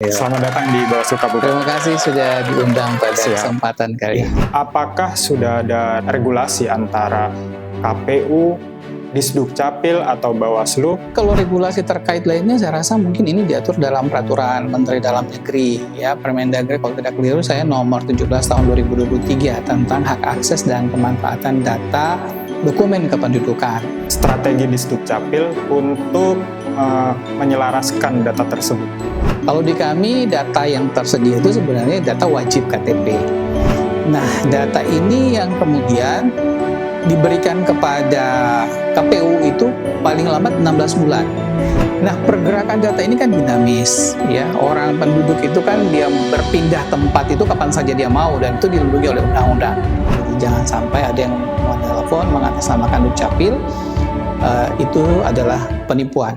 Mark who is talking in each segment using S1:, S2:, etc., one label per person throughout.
S1: Selamat datang di Bawaslu Kabupaten.
S2: Terima kasih sudah diundang pada kesempatan kali ini.
S1: Apakah sudah ada regulasi antara KPU, Disdukcapil atau Bawaslu?
S2: Kalau regulasi terkait lainnya saya rasa mungkin ini diatur dalam peraturan Menteri Dalam Negeri ya, Permendagri kalau tidak keliru saya nomor 17 tahun 2023 tentang hak akses dan pemanfaatan data dokumen kependudukan.
S1: Strategi Disdukcapil untuk menyelaraskan data tersebut.
S2: Kalau di kami data yang tersedia itu sebenarnya data wajib KTP. Nah, data ini yang kemudian diberikan kepada KPU itu paling lambat 16 bulan. Nah, pergerakan data ini kan dinamis ya. Orang penduduk itu kan dia berpindah tempat itu kapan saja dia mau dan itu dilindungi oleh undang-undang. Jadi jangan sampai ada yang menelepon mengatasnamakan Dukcapil, itu adalah penipuan.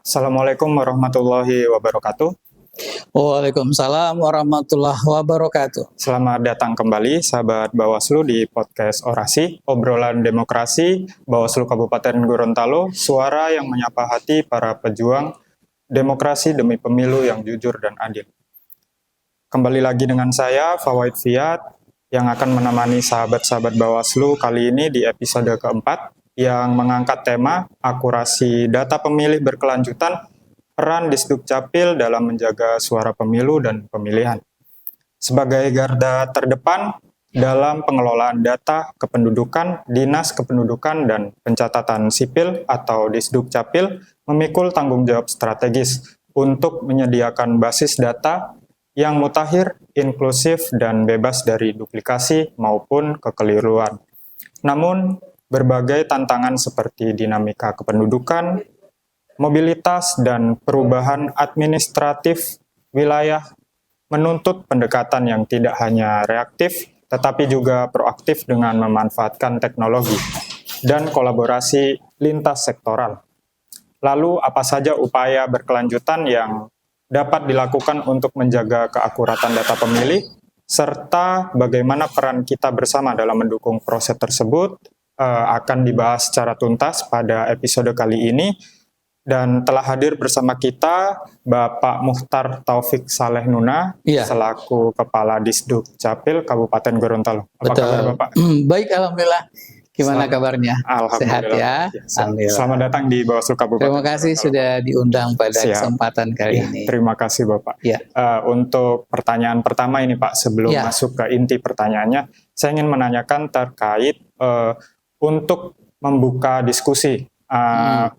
S1: Assalamualaikum warahmatullahi wabarakatuh.
S2: Waalaikumsalam warahmatullahi wabarakatuh.
S1: Selamat datang kembali sahabat Bawaslu di podcast Orasi, obrolan demokrasi Bawaslu Kabupaten Gorontalo, suara yang menyapa hati para pejuang demokrasi demi pemilu yang jujur dan adil. Kembali lagi dengan saya, Fawaid Fiat, yang akan menemani sahabat-sahabat Bawaslu kali ini di episode keempat, yang mengangkat tema akurasi data pemilih berkelanjutan, peran Disdukcapil dalam menjaga suara pemilu dan pemilihan. Sebagai garda terdepan dalam pengelolaan data kependudukan, Dinas Kependudukan dan Pencatatan Sipil atau Disdukcapil memikul tanggung jawab strategis untuk menyediakan basis data yang mutakhir, inklusif, dan bebas dari duplikasi maupun kekeliruan. Namun, berbagai tantangan seperti dinamika kependudukan, mobilitas, dan perubahan administratif wilayah menuntut pendekatan yang tidak hanya reaktif, tetapi juga proaktif dengan memanfaatkan teknologi dan kolaborasi lintas sektoral. Lalu, apa saja upaya berkelanjutan yang dapat dilakukan untuk menjaga keakuratan data pemilih, serta bagaimana peran kita bersama dalam mendukung proses tersebut, akan dibahas secara tuntas pada episode kali ini. Dan telah hadir bersama kita Bapak Muhtar Taufik Saleh Nuna, selaku Kepala Disdukcapil Kabupaten Gorontalo. Apa kabar Bapak?
S2: Baik, Alhamdulillah. Gimana kabarnya?
S1: Alhamdulillah.
S2: Sehat ya?
S1: Alhamdulillah. Selamat datang di Bawaslu Kabupaten.
S2: Terima kasih sudah diundang pada kesempatan kali ini.
S1: Terima kasih Bapak. Untuk pertanyaan pertama ini Pak, sebelum masuk ke inti pertanyaannya, saya ingin menanyakan terkait untuk membuka diskusi.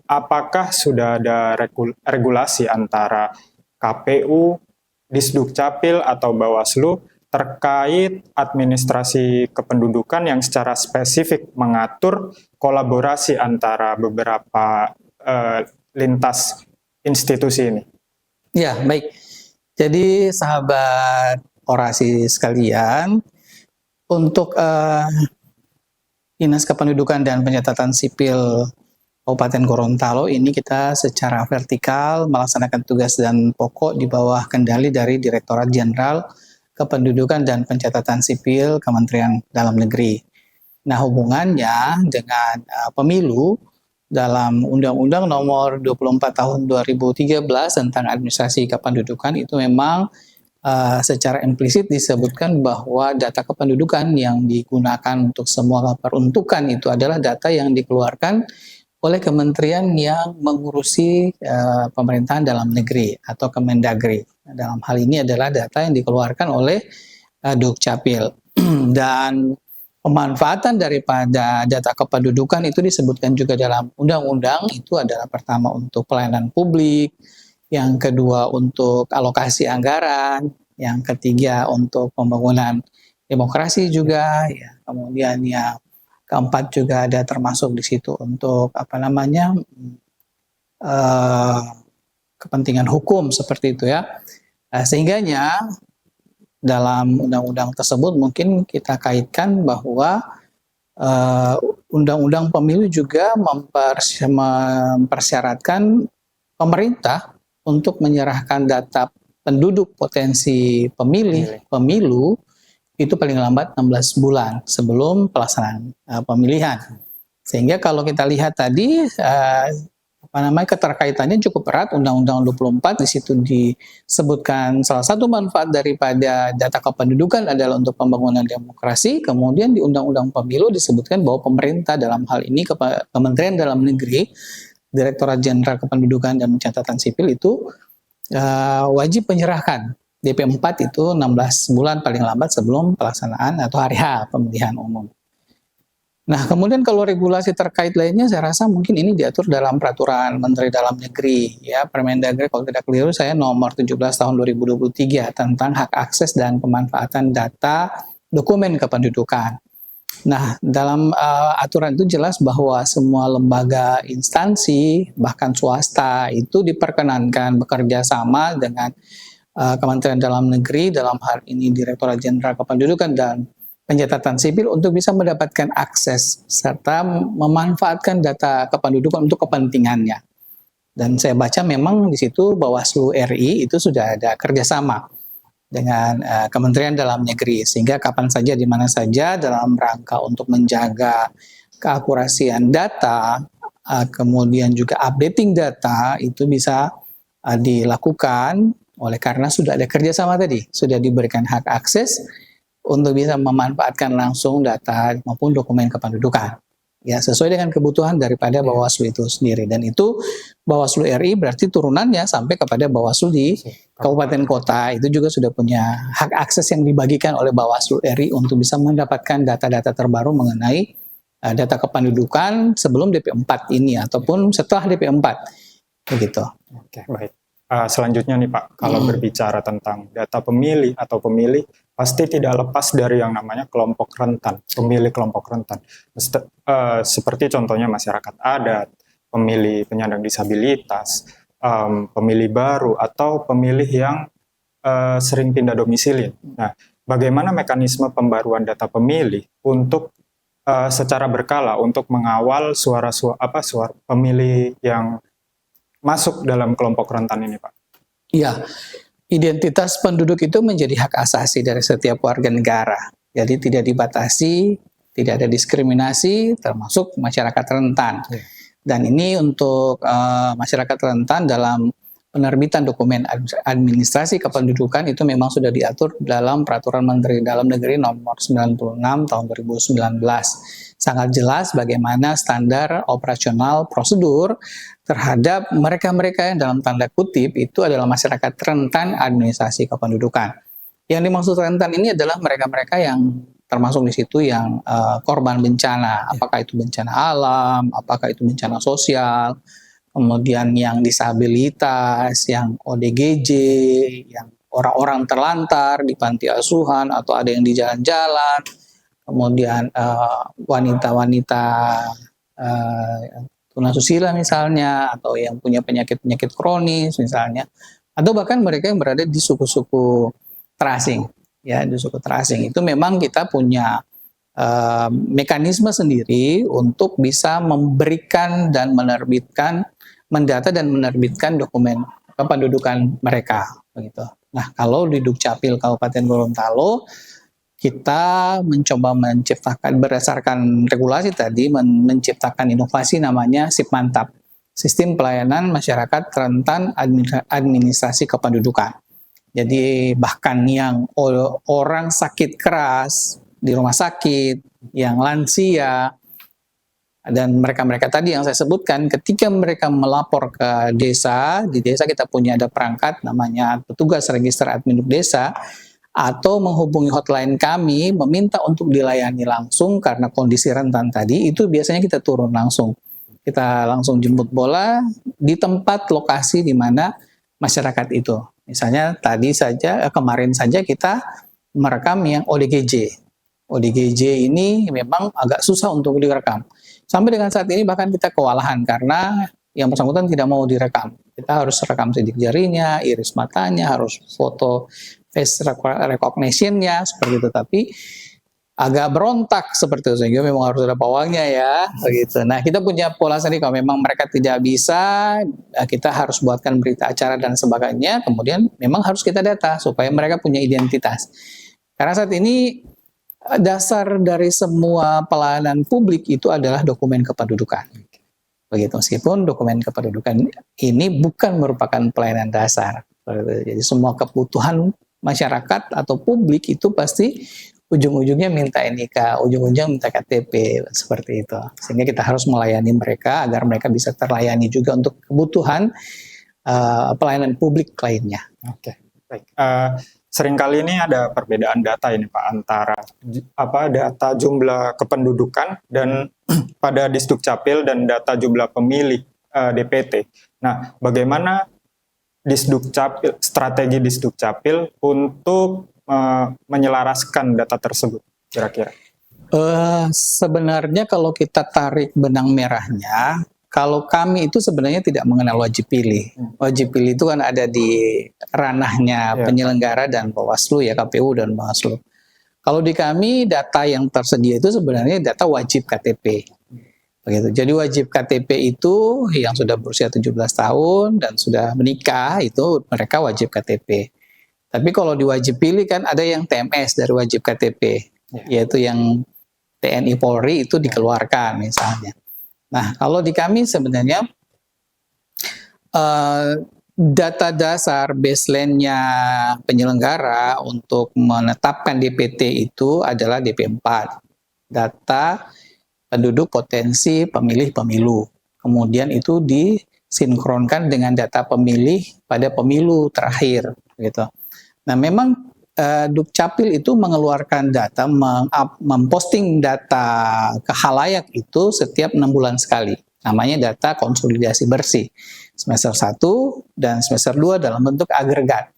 S1: Apakah sudah ada regulasi antara KPU, Disdukcapil atau Bawaslu terkait administrasi kependudukan yang secara spesifik mengatur kolaborasi antara beberapa lintas institusi ini?
S2: Ya, baik. Jadi sahabat Orasi sekalian, untuk Dinas Kependudukan dan Pencatatan Sipil Kabupaten Gorontalo ini kita secara vertikal melaksanakan tugas dan pokok di bawah kendali dari Direktorat Jenderal Kependudukan dan Pencatatan Sipil Kementerian Dalam Negeri. Nah, hubungannya dengan pemilu dalam Undang-Undang Nomor 24 Tahun 2013 tentang Administrasi Kependudukan itu memang secara implisit disebutkan bahwa data kependudukan yang digunakan untuk semua peruntukan itu adalah data yang dikeluarkan oleh kementerian yang mengurusi pemerintahan dalam negeri atau Kemendagri. Dalam hal ini adalah data yang dikeluarkan oleh Dukcapil. Dan pemanfaatan daripada data kependudukan itu disebutkan juga dalam undang-undang, itu adalah pertama untuk pelayanan publik, yang kedua untuk alokasi anggaran, yang ketiga untuk pembangunan demokrasi juga, ya. Kemudian yang keempat juga ada termasuk di situ untuk kepentingan hukum seperti itu ya. Sehingganya dalam undang-undang tersebut mungkin kita kaitkan bahwa undang-undang pemilu juga mempersyaratkan pemerintah untuk menyerahkan data penduduk potensi pemilu itu paling lambat 16 bulan sebelum pelaksanaan pemilihan. Sehingga kalau kita lihat tadi keterkaitannya cukup erat. Undang-Undang 24 di situ disebutkan salah satu manfaat daripada data kependudukan adalah untuk pembangunan demokrasi. Kemudian di Undang-Undang Pemilu disebutkan bahwa pemerintah, dalam hal ini Kementerian Dalam Negeri, Direktorat Jenderal Kependudukan dan Pencatatan Sipil itu wajib menyerahkan DP4 itu 16 bulan paling lambat sebelum pelaksanaan atau hari H pemilihan umum. Nah, kemudian kalau regulasi terkait lainnya, saya rasa mungkin ini diatur dalam Peraturan Menteri Dalam Negeri, ya, Permendagri kalau tidak keliru saya nomor 17 tahun 2023 tentang hak akses dan pemanfaatan data dokumen kependudukan. Nah, dalam aturan itu jelas bahwa semua lembaga, instansi, bahkan swasta itu diperkenankan bekerja sama dengan Kementerian Dalam Negeri, dalam hal ini Direktorat Jenderal Kependudukan dan Pencatatan Sipil untuk bisa mendapatkan akses serta memanfaatkan data kependudukan untuk kepentingannya. Dan saya baca memang di situ Bawaslu RI itu sudah ada kerjasama dengan Kementerian Dalam Negeri, sehingga kapan saja, di mana saja dalam rangka untuk menjaga keakurasian data, kemudian juga updating data itu bisa dilakukan oleh karena sudah ada kerjasama tadi, sudah diberikan hak akses untuk bisa memanfaatkan langsung data maupun dokumen kependudukan. Ya, sesuai dengan kebutuhan daripada Bawaslu itu sendiri. Dan itu Bawaslu RI berarti turunannya sampai kepada Bawaslu di kabupaten kota. Itu juga sudah punya hak akses yang dibagikan oleh Bawaslu RI untuk bisa mendapatkan data-data terbaru mengenai data kependudukan sebelum DP4 ini ataupun setelah DP4. Begitu.
S1: Oke, baik. Selanjutnya nih Pak, kalau berbicara tentang data pemilih atau pemilih, pasti tidak lepas dari yang namanya kelompok rentan, pemilih kelompok rentan. Seperti contohnya masyarakat adat, pemilih penyandang disabilitas, pemilih baru, atau pemilih yang sering pindah domisili. Nah, bagaimana mekanisme pembaruan data pemilih untuk secara berkala untuk mengawal suara pemilih yang masuk dalam kelompok rentan ini, Pak?
S2: Iya, identitas penduduk itu menjadi hak asasi dari setiap warga negara. Jadi tidak dibatasi, tidak ada diskriminasi, termasuk masyarakat rentan. Dan ini untuk masyarakat rentan dalam penerbitan dokumen administrasi kependudukan itu memang sudah diatur dalam Peraturan Menteri Dalam Negeri nomor 96 tahun 2019. Sangat jelas bagaimana standar operasional prosedur terhadap mereka-mereka yang dalam tanda kutip itu adalah masyarakat rentan administrasi kependudukan. Yang dimaksud rentan ini adalah mereka-mereka yang termasuk di situ yang korban bencana, apakah itu bencana alam, apakah itu bencana sosial, kemudian yang disabilitas, yang ODGJ, yang orang-orang terlantar di panti asuhan atau ada yang di jalan-jalan, kemudian wanita-wanita tunasusila misalnya, atau yang punya penyakit-penyakit kronis misalnya, atau bahkan mereka yang berada di suku-suku terasing. Ya, di suku terasing itu memang kita punya mekanisme sendiri untuk bisa memberikan dan menerbitkan, mendata dan menerbitkan dokumen kependudukan mereka, begitu. Nah, kalau di Dukcapil Kabupaten Gorontalo kita mencoba menciptakan berdasarkan regulasi tadi, menciptakan inovasi namanya SIP Mantap, Sistem Pelayanan Masyarakat Rentan Administrasi Kependudukan. Jadi bahkan yang orang sakit keras di rumah sakit, yang lansia, dan mereka-mereka tadi yang saya sebutkan, ketika mereka melapor ke desa, di desa kita punya ada perangkat namanya petugas register admin desa, atau menghubungi hotline kami meminta untuk dilayani langsung karena kondisi rentan tadi, itu biasanya kita turun langsung. Kita langsung jemput bola di tempat lokasi di mana masyarakat itu. Misalnya kemarin saja kita merekam yang ODGJ. ODGJ ini memang agak susah untuk direkam. Sampai dengan saat ini bahkan kita kewalahan karena yang bersangkutan tidak mau direkam. Kita harus rekam sidik jarinya, iris matanya, harus foto face recognition-nya seperti itu, tapi agak berontak seperti itu, sehingga memang harus ada pawangnya ya, begitu. Nah, kita punya pola sendiri, kalau memang mereka tidak bisa, kita harus buatkan berita acara dan sebagainya, kemudian memang harus kita data supaya mereka punya identitas. Karena saat ini dasar dari semua pelayanan publik itu adalah dokumen kependudukan. Begitu, meskipun dokumen kependudukan ini bukan merupakan pelayanan dasar. Jadi semua kebutuhan masyarakat atau publik itu pasti ujung-ujungnya minta NIK, ujung-ujungnya minta KTP, seperti itu. Sehingga kita harus melayani mereka agar mereka bisa terlayani juga untuk kebutuhan pelayanan publik lainnya.
S1: Oke, baik. Seringkali ini ada perbedaan data ini Pak antara data jumlah kependudukan dan pada Disdukcapil dan data jumlah pemilih DPT. Nah, bagaimana strategi Disdukcapil untuk menyelaraskan data tersebut kira-kira?
S2: Sebenarnya kalau kita tarik benang merahnya, kalau kami itu sebenarnya tidak mengenal wajib pilih. Wajib pilih itu kan ada di ranahnya penyelenggara dan Bawaslu ya, KPU dan Bawaslu. Kalau di kami data yang tersedia itu sebenarnya data wajib KTP. Begitu. Jadi wajib KTP itu yang sudah berusia 17 tahun dan sudah menikah itu mereka wajib KTP. Tapi kalau di wajib pilih kan ada yang TMS dari wajib KTP, yaitu yang TNI Polri itu dikeluarkan misalnya. Nah, kalau di kami sebenarnya data dasar baseline-nya penyelenggara untuk menetapkan DPT itu adalah DP4, data penduduk potensi pemilih pemilu. Kemudian itu disinkronkan dengan data pemilih pada pemilu terakhir, gitu. Nah, memang Dukcapil itu mengeluarkan data, memposting data ke khalayak itu setiap 6 bulan sekali. Namanya data konsolidasi bersih. Semester 1 dan semester 2 dalam bentuk agregat.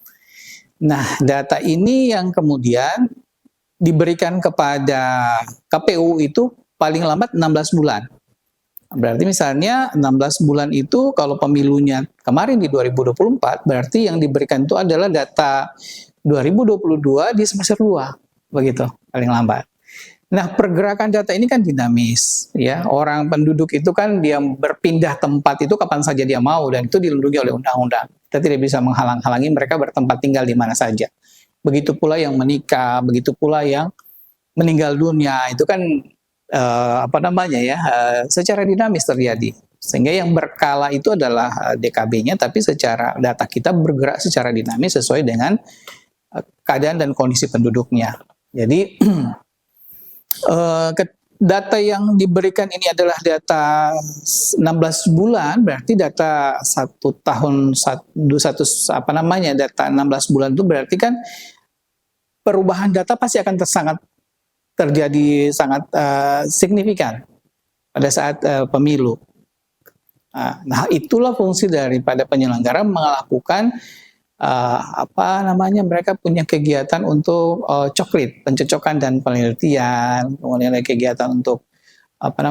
S2: Nah, data ini yang kemudian diberikan kepada KPU itu paling lambat 16 bulan. Berarti misalnya 16 bulan itu kalau pemilunya kemarin di 2024, berarti yang diberikan itu adalah data 2022 di semester 2, begitu paling lambat. Nah, pergerakan data ini kan dinamis, ya. Orang penduduk itu kan dia berpindah tempat itu kapan saja dia mau dan itu dilindungi oleh undang-undang. Kita tidak bisa menghalang-halangi mereka bertempat tinggal di mana saja. Begitu pula yang menikah, begitu pula yang meninggal dunia, itu kan secara dinamis terjadi. Sehingga yang berkala itu adalah DKB-nya, tapi secara data kita bergerak secara dinamis sesuai dengan keadaan dan kondisi penduduknya. Jadi data yang diberikan ini adalah data 16 bulan, berarti data 1 tahun data 16 bulan itu berarti kan perubahan data pasti akan sangat terjadi sangat signifikan pada saat pemilu. Nah, itulah fungsi daripada penyelenggara melakukan mereka punya kegiatan untuk pencocokan dan penelitian, kemudian ada kegiatan untuk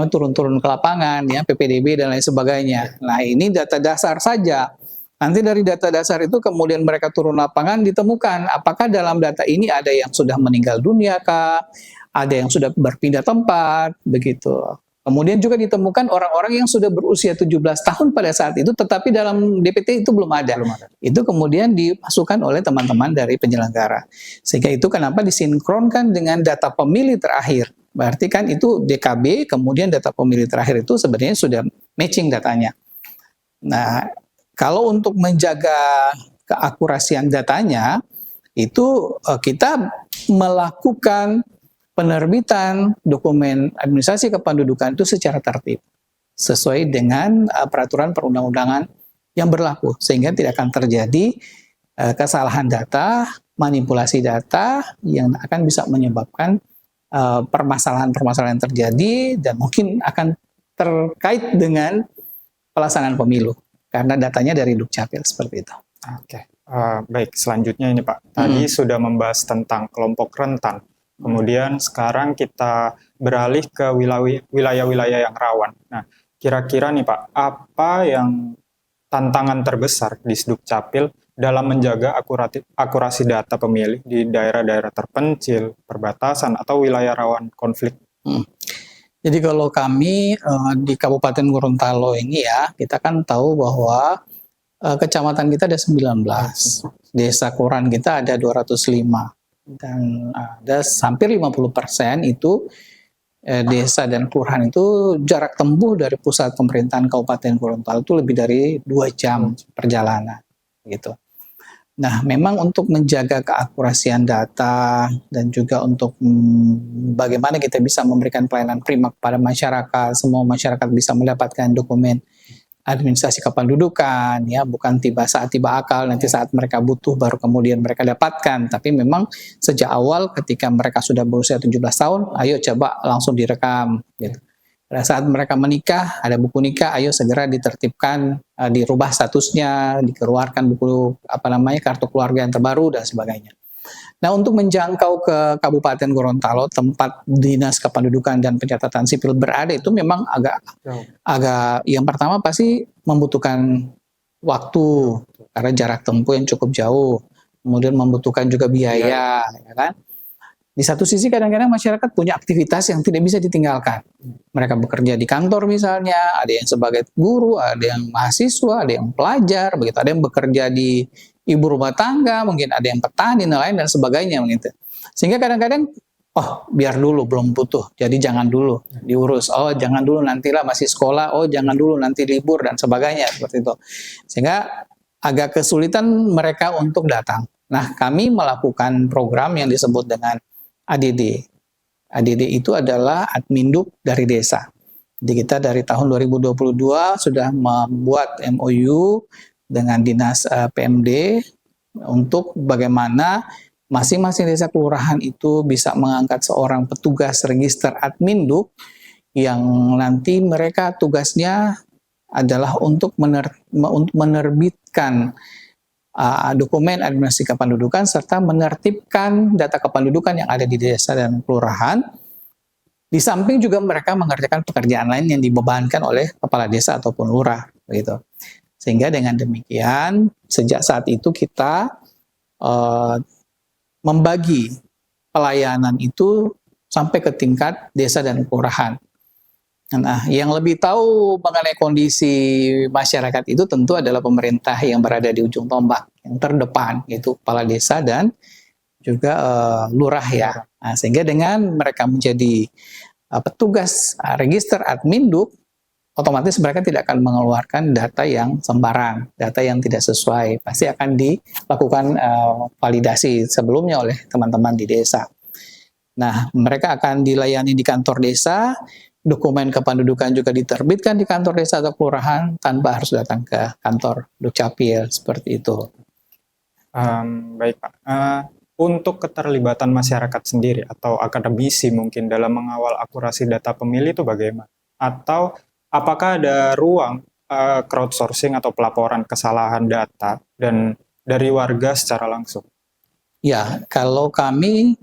S2: turun-turun ke lapangan, ya PPDB dan lain sebagainya. Nah, ini data dasar saja. Nanti dari data dasar itu kemudian mereka turun lapangan ditemukan apakah dalam data ini ada yang sudah meninggal dunia kah, ada yang sudah berpindah tempat, begitu. Kemudian juga ditemukan orang-orang yang sudah berusia 17 tahun pada saat itu, tetapi dalam DPT itu belum ada. Itu kemudian dimasukkan oleh teman-teman dari penyelenggara. Sehingga itu kenapa disinkronkan dengan data pemilih terakhir. Berarti kan itu DKB, kemudian data pemilih terakhir itu sebenarnya sudah matching datanya. Nah, kalau untuk menjaga keakurasian datanya, itu kita melakukan penerbitan dokumen administrasi kependudukan itu secara tertib sesuai dengan peraturan perundang-undangan yang berlaku sehingga tidak akan terjadi kesalahan data, manipulasi data yang akan bisa menyebabkan permasalahan-permasalahan yang terjadi dan mungkin akan terkait dengan pelaksanaan pemilu karena datanya dari Dukcapil seperti itu.
S1: Oke, baik. Selanjutnya ini Pak, tadi sudah membahas tentang kelompok rentan. Kemudian sekarang kita beralih ke wilayah-wilayah yang rawan. Nah, kira-kira nih Pak, apa yang tantangan terbesar di Dukcapil dalam menjaga akurasi data pemilih di daerah-daerah terpencil, perbatasan, atau wilayah rawan konflik?
S2: Jadi kalau kami di Kabupaten Gorontalo ini ya, kita kan tahu bahwa kecamatan kita ada 19, desa kelurahan kita ada 205. Dan ada hampir 50% itu desa dan kelurahan itu jarak tempuh dari pusat pemerintahan Kabupaten Gorontalo itu lebih dari 2 jam perjalanan gitu. Nah, memang untuk menjaga keakurasian data dan juga untuk bagaimana kita bisa memberikan pelayanan prima kepada masyarakat, semua masyarakat bisa mendapatkan dokumen administrasi kependudukan, ya, bukan tiba akal, nanti saat mereka butuh baru kemudian mereka dapatkan, tapi memang sejak awal ketika mereka sudah berusia 17 tahun, ayo coba langsung direkam gitu. Pada saat mereka menikah, ada buku nikah, ayo segera ditertibkan, dirubah statusnya, dikeluarkan buku kartu keluarga yang terbaru dan sebagainya. Nah, untuk menjangkau ke Kabupaten Gorontalo, tempat Dinas Kependudukan dan Pencatatan Sipil berada itu memang agak yang pertama pasti membutuhkan waktu karena jarak tempuh yang cukup jauh. Kemudian membutuhkan juga biaya, ya kan? Di satu sisi kadang-kadang masyarakat punya aktivitas yang tidak bisa ditinggalkan. Mereka bekerja di kantor misalnya, ada yang sebagai guru, ada yang mahasiswa, ada yang pelajar, begitu. Ada yang bekerja di ibu rumah tangga, mungkin ada yang petani, nelayan dan sebagainya begitu. Sehingga kadang-kadang biar dulu belum butuh, jadi jangan dulu diurus. Jangan dulu nantilah masih sekolah, jangan dulu nanti libur dan sebagainya seperti itu. Sehingga agak kesulitan mereka untuk datang. Nah, kami melakukan program yang disebut dengan ADD. ADD itu adalah Adminduk dari desa. Jadi kita dari tahun 2022 sudah membuat MOU dengan Dinas PMD untuk bagaimana masing-masing desa kelurahan itu bisa mengangkat seorang petugas register Adminduk yang nanti mereka tugasnya adalah untuk menerbitkan dokumen administrasi kependudukan serta menertibkan data kependudukan yang ada di desa dan kelurahan. Di samping juga mereka mengerjakan pekerjaan lain yang dibebankan oleh kepala desa ataupun lurah, begitu. Sehingga dengan demikian sejak saat itu kita membagi pelayanan itu sampai ke tingkat desa dan kelurahan. Nah, yang lebih tahu mengenai kondisi masyarakat itu tentu adalah pemerintah yang berada di ujung tombak, yang terdepan, yaitu kepala desa dan juga lurah ya. Nah, sehingga dengan mereka menjadi petugas register Adminduk, otomatis mereka tidak akan mengeluarkan data yang sembarang, data yang tidak sesuai. Pasti akan dilakukan validasi sebelumnya oleh teman-teman di desa. Nah, mereka akan dilayani di kantor desa, dokumen kependudukan juga diterbitkan di kantor desa atau kelurahan tanpa harus datang ke kantor Dukcapil, seperti itu.
S1: Baik Pak, untuk keterlibatan masyarakat sendiri atau akademisi mungkin dalam mengawal akurasi data pemilih itu bagaimana? Atau apakah ada ruang crowdsourcing atau pelaporan kesalahan data dan dari warga secara langsung?
S2: Ya, kalau kami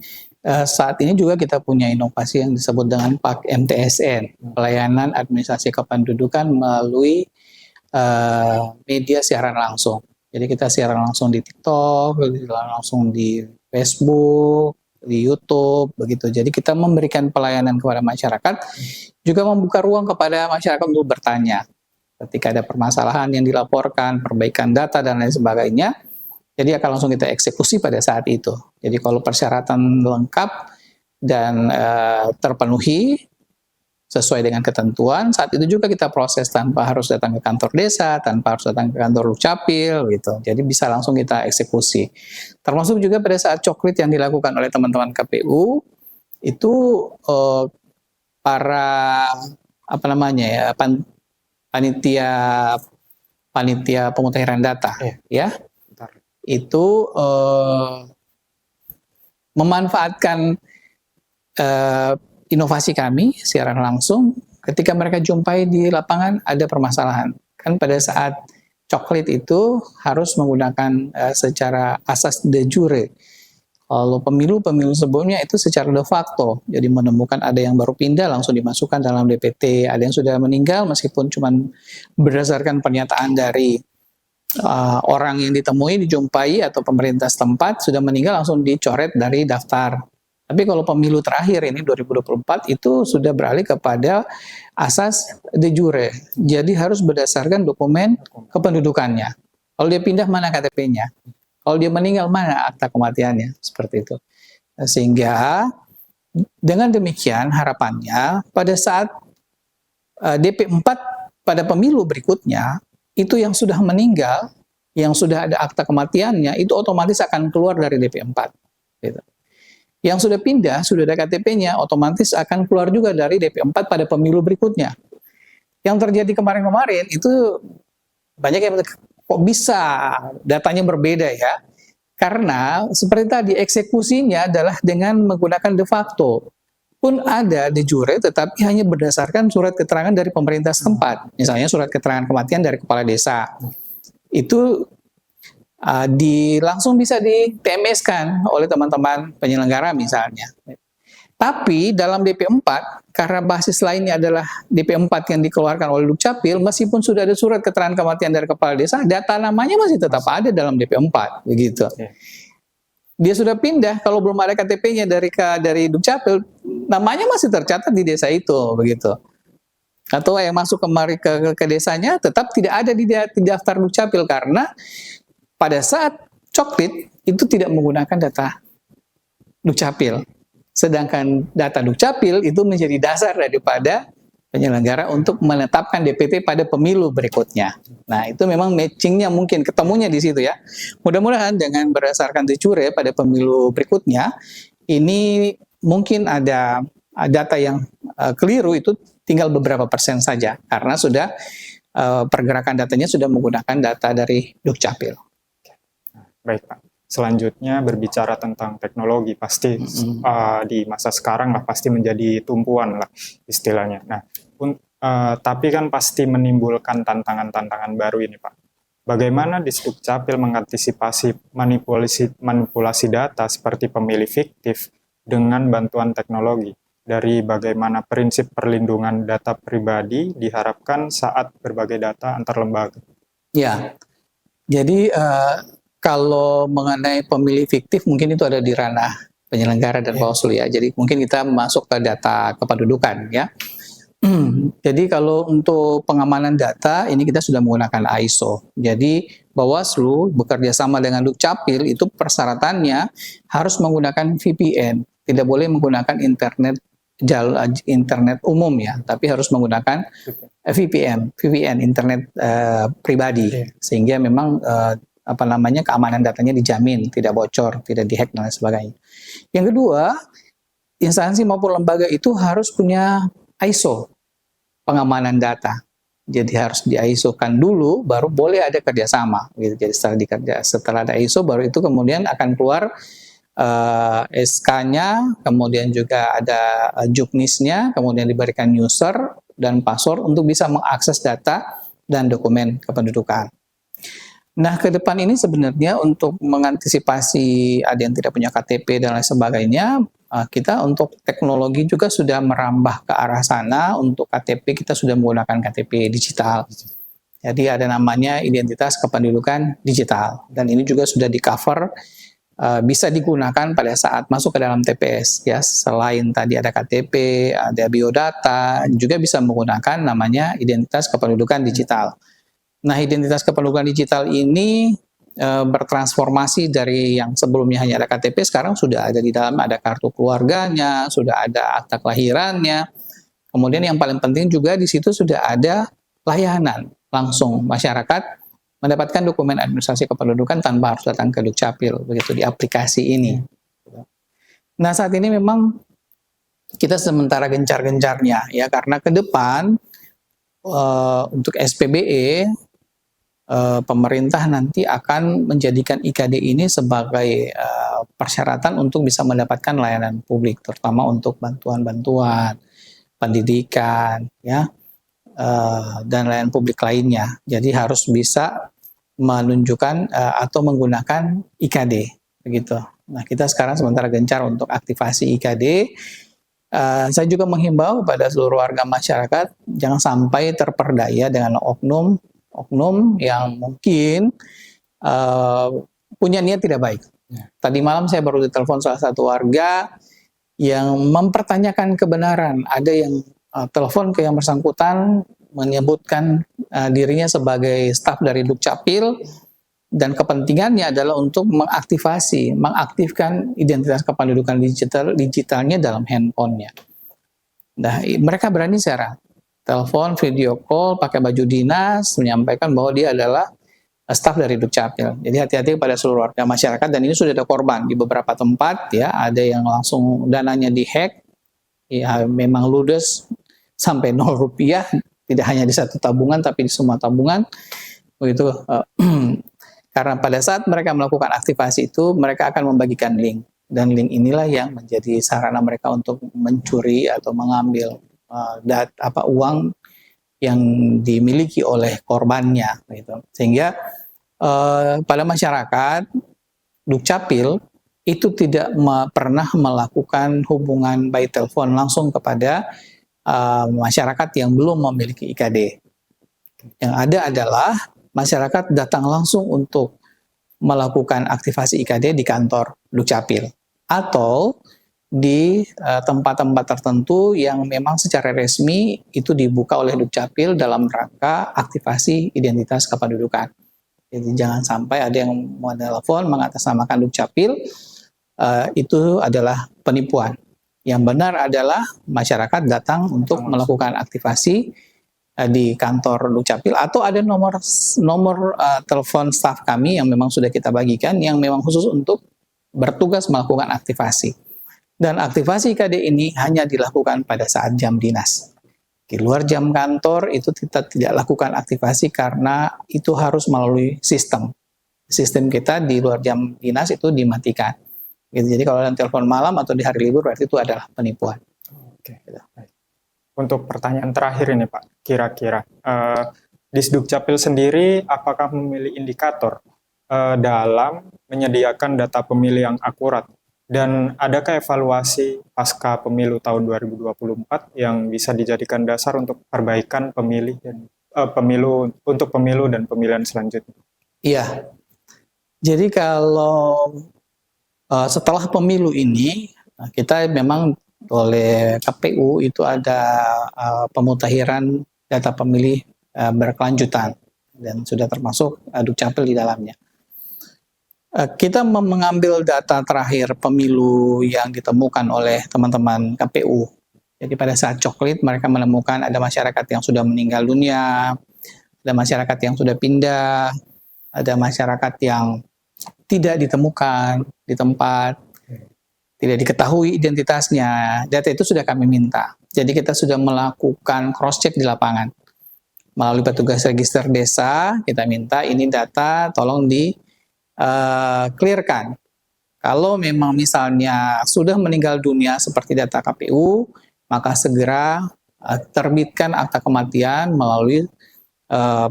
S2: saat ini juga kita punya inovasi yang disebut dengan PAK MTSN, Pelayanan Administrasi Kependudukan melalui media siaran langsung. Jadi kita siaran langsung di TikTok, siaran langsung di Facebook, di YouTube, begitu. Jadi kita memberikan pelayanan kepada masyarakat, juga membuka ruang kepada masyarakat untuk bertanya. Ketika ada permasalahan yang dilaporkan, perbaikan data dan lain sebagainya, jadi akan langsung kita eksekusi pada saat itu. Jadi kalau persyaratan lengkap dan terpenuhi sesuai dengan ketentuan, saat itu juga kita proses tanpa harus datang ke kantor desa, tanpa harus datang ke kantor Dukcapil, gitu. Jadi bisa langsung kita eksekusi. Termasuk juga pada saat coklit yang dilakukan oleh teman-teman KPU, itu para panitia pemutahiran data, ya. Itu memanfaatkan inovasi kami siaran langsung ketika mereka jumpai di lapangan ada permasalahan. Kan pada saat coklit itu harus menggunakan secara asas de jure. Kalau pemilu sebelumnya itu secara de facto. Jadi menemukan ada yang baru pindah langsung dimasukkan dalam DPT, ada yang sudah meninggal meskipun cuma berdasarkan pernyataan dari orang yang ditemui, dijumpai atau pemerintah setempat sudah meninggal langsung dicoret dari daftar. Tapi kalau pemilu terakhir ini 2024 itu sudah beralih kepada asas de jure. Jadi harus berdasarkan dokumen kependudukannya. Kalau dia pindah mana KTP-nya? Kalau dia meninggal mana akta kematiannya? Seperti itu. Sehingga dengan demikian harapannya pada saat DP4 pada pemilu berikutnya, itu yang sudah meninggal, yang sudah ada akta kematiannya, itu otomatis akan keluar dari DP4. Gitu. Yang sudah pindah, sudah ada KTP-nya, otomatis akan keluar juga dari DP4 pada pemilu berikutnya. Yang terjadi kemarin-kemarin itu banyak yang kok bisa datanya berbeda ya. Karena seperti tadi eksekusinya adalah dengan menggunakan de facto. Pun ada de jure tetapi hanya berdasarkan surat keterangan dari pemerintah setempat. Misalnya surat keterangan kematian dari kepala desa. Itu langsung bisa di TMS-kan oleh teman-teman penyelenggara misalnya. Tapi dalam DP4, karena basis lainnya adalah DP4 yang dikeluarkan oleh Dukcapil, meskipun sudah ada surat keterangan kematian dari kepala desa, data namanya masih tetap ada dalam DP4, begitu. Dia sudah pindah, kalau belum ada KTP-nya dari Dukcapil, namanya masih tercatat di desa itu, begitu. Atau yang masuk kemari ke desanya tetap tidak ada di daftar Dukcapil karena pada saat coklit itu tidak menggunakan data Dukcapil. Sedangkan data Dukcapil itu menjadi dasar daripada penyelenggara untuk menetapkan DPT pada pemilu berikutnya. Nah, itu memang matchingnya mungkin ketemunya di situ ya. Mudah-mudahan dengan berdasarkan de jure pada pemilu berikutnya, ini mungkin ada data yang keliru itu tinggal beberapa persen saja karena sudah pergerakan datanya sudah menggunakan data dari Dukcapil.
S1: Baik Pak. Selanjutnya berbicara tentang teknologi, pasti di masa sekarang lah pasti menjadi tumpuan lah istilahnya. Nah, tapi kan pasti menimbulkan tantangan-tantangan baru ini Pak. Bagaimana Disdukcapil mengantisipasi manipulasi data seperti pemilih fiktif dengan bantuan teknologi? Dari bagaimana prinsip perlindungan data pribadi diharapkan saat berbagai data antar lembaga?
S2: Ya, jadi kalau mengenai pemilih fiktif mungkin itu ada di ranah penyelenggara dan Bawaslu ya. Jadi mungkin kita masuk ke data kependudukan ya. Jadi kalau untuk pengamanan data ini kita sudah menggunakan ISO. Jadi Bawaslu bekerja sama dengan Dukcapil itu persyaratannya harus menggunakan VPN. Tidak boleh menggunakan internet umum ya, tapi harus menggunakan VPN internet pribadi sehingga memang keamanan datanya dijamin, tidak bocor, tidak dihack dan lain sebagainya. Yang kedua, instansi maupun lembaga itu harus punya ISO pengamanan data. Jadi harus di ISO-kan dulu, baru boleh ada kerjasama. Gitu. Jadi setelah ada ISO, baru itu kemudian akan keluar SK-nya, kemudian juga ada juknisnya, kemudian diberikan user dan password untuk bisa mengakses data dan dokumen kependudukan. Nah, ke depan ini sebenarnya untuk mengantisipasi ada yang tidak punya KTP dan lain sebagainya, kita untuk teknologi juga sudah merambah ke arah sana. Untuk KTP kita sudah menggunakan KTP digital. Jadi ada namanya identitas kependudukan digital. Dan ini juga sudah di-cover, bisa digunakan pada saat masuk ke dalam TPS. Ya, selain tadi ada KTP, ada biodata, juga bisa menggunakan namanya identitas kependudukan digital. Nah, identitas kependudukan digital ini bertransformasi dari yang sebelumnya hanya ada KTP, sekarang sudah ada di dalam, ada kartu keluarganya, sudah ada akta kelahirannya. Kemudian yang paling penting juga di situ sudah ada layanan langsung masyarakat mendapatkan dokumen administrasi kependudukan tanpa harus datang ke Dukcapil, begitu di aplikasi ini. Nah, saat ini memang kita sementara gencar-gencarnya ya, karena ke depan untuk SPBE pemerintah nanti akan menjadikan IKD ini sebagai persyaratan untuk bisa mendapatkan layanan publik, terutama untuk bantuan-bantuan, pendidikan, ya, dan layanan publik lainnya. Jadi harus bisa menunjukkan atau menggunakan IKD, begitu. Nah, kita sekarang sementara gencar untuk aktivasi IKD. Saya juga menghimbau kepada seluruh warga masyarakat jangan sampai terperdaya dengan oknum yang mungkin punya niat tidak baik. Tadi malam saya baru ditelepon salah satu warga yang mempertanyakan kebenaran. Ada yang telepon ke yang bersangkutan menyebutkan dirinya sebagai staf dari Dukcapil, dan kepentingannya adalah untuk mengaktifkan identitas kependudukan digitalnya dalam handphonenya. Nah, mereka berani sekarang telepon, video call, pakai baju dinas, menyampaikan bahwa dia adalah staf dari Dukcapil. Jadi hati-hati kepada seluruh warga masyarakat, dan ini sudah ada korban di beberapa tempat ya, ada yang langsung dananya dihack, ya memang ludes sampai 0 rupiah, tidak hanya di satu tabungan tapi di semua tabungan begitu. Karena pada saat mereka melakukan aktivasi itu, mereka akan membagikan link, dan link inilah yang menjadi sarana mereka untuk mencuri atau mengambil uang yang dimiliki oleh korbannya gitu. Sehingga pada masyarakat Dukcapil itu tidak pernah melakukan hubungan by telepon langsung kepada masyarakat yang belum memiliki IKD. Yang ada adalah masyarakat datang langsung untuk melakukan aktivasi IKD di kantor Dukcapil atau di tempat-tempat tertentu yang memang secara resmi itu dibuka oleh Dukcapil dalam rangka aktivasi identitas kependudukan. Jadi jangan sampai ada yang mau telepon mengatasnamakan Dukcapil, itu adalah penipuan. Yang benar adalah masyarakat datang untuk melakukan aktivasi di kantor Dukcapil, atau ada nomor telepon staf kami yang memang sudah kita bagikan yang memang khusus untuk bertugas melakukan aktivasi. Dan aktivasi IKD ini hanya dilakukan pada saat jam dinas. Di luar jam kantor itu kita tidak lakukan aktivasi karena itu harus melalui sistem. Sistem kita di luar jam dinas itu dimatikan. Jadi kalau ada telepon malam atau di hari libur berarti itu adalah penipuan.
S1: Oke. Untuk pertanyaan terakhir ini Pak, kira-kira Disdukcapil sendiri apakah memilih indikator dalam menyediakan data pemilih yang akurat? Dan adakah evaluasi pasca pemilu tahun 2024 yang bisa dijadikan dasar untuk perbaikan pemilu dan pemilihan selanjutnya?
S2: Iya. Jadi kalau setelah pemilu ini, kita memang oleh KPU itu ada pemutahiran data pemilih berkelanjutan dan sudah termasuk Dukcapil di dalamnya. Kita mengambil data terakhir pemilu yang ditemukan oleh teman-teman KPU. Jadi pada saat coklit mereka menemukan ada masyarakat yang sudah meninggal dunia, ada masyarakat yang sudah pindah, ada masyarakat yang tidak ditemukan di tempat, tidak diketahui identitasnya. Data itu sudah kami minta. Jadi kita sudah melakukan cross-check di lapangan. Melalui petugas register desa, kita minta ini data tolong clearkan. Kalau memang misalnya sudah meninggal dunia seperti data KPU, maka segera terbitkan akta kematian melalui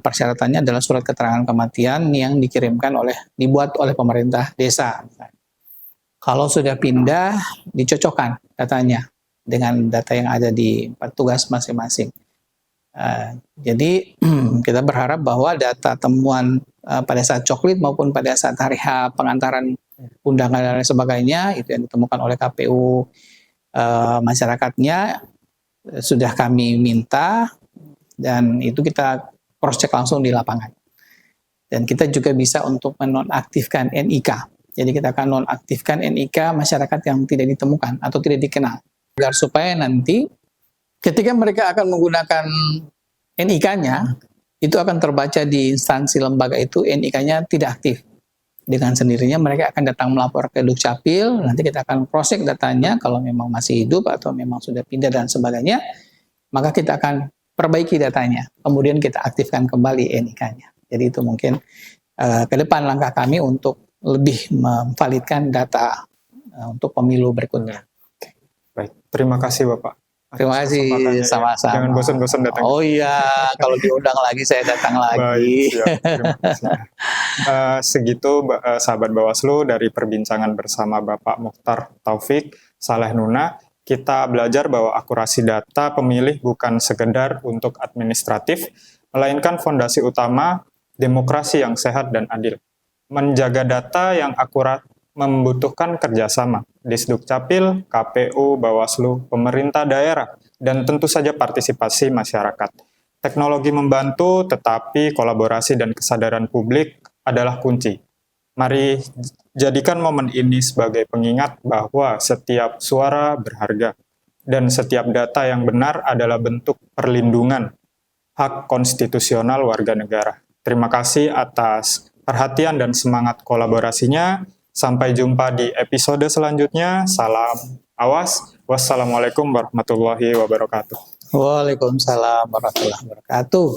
S2: persyaratannya adalah surat keterangan kematian yang dibuat oleh pemerintah desa. Kalau sudah pindah, dicocokkan datanya dengan data yang ada di petugas masing-masing. Jadi kita berharap bahwa data temuan pada saat coklit maupun pada saat hari H pengantaran undangan dan lain sebagainya itu yang ditemukan oleh KPU masyarakatnya sudah kami minta, dan itu kita cross check langsung di lapangan. Dan kita juga bisa untuk menonaktifkan NIK. Jadi kita akan nonaktifkan NIK masyarakat yang tidak ditemukan atau tidak dikenal, agar supaya nanti ketika mereka akan menggunakan NIK-nya, itu akan terbaca di instansi lembaga itu NIK-nya tidak aktif. Dengan sendirinya mereka akan datang melapor ke Dukcapil, nanti kita akan cross-check datanya, kalau memang masih hidup atau memang sudah pindah dan sebagainya, maka kita akan perbaiki datanya, kemudian kita aktifkan kembali NIK-nya. Jadi itu mungkin ke depan langkah kami untuk lebih memvalidkan data untuk pemilu berikutnya.
S1: Baik, terima kasih Bapak.
S2: Terima kasih, sama-sama.
S1: Jangan bosan-bosan datang.
S2: Oh iya, kalau diundang lagi saya datang lagi.
S1: Baik, siap. Terima kasih. Segitu sahabat Bawaslu dari perbincangan bersama Bapak Mukhtar Taufik Saleh Nuna. Kita belajar bahwa akurasi data pemilih bukan sekedar untuk administratif, melainkan fondasi utama demokrasi yang sehat dan adil. Menjaga data yang akurat membutuhkan kerjasama Disdukcapil, KPU, Bawaslu, pemerintah daerah, dan tentu saja partisipasi masyarakat. Teknologi membantu, tetapi kolaborasi dan kesadaran publik adalah kunci. Mari jadikan momen ini sebagai pengingat bahwa setiap suara berharga dan setiap data yang benar adalah bentuk perlindungan hak konstitusional warga negara. Terima kasih atas perhatian dan semangat kolaborasinya. Sampai jumpa di episode selanjutnya. Salam awas. Wassalamualaikum warahmatullahi wabarakatuh.
S2: Waalaikumsalam warahmatullahi wabarakatuh.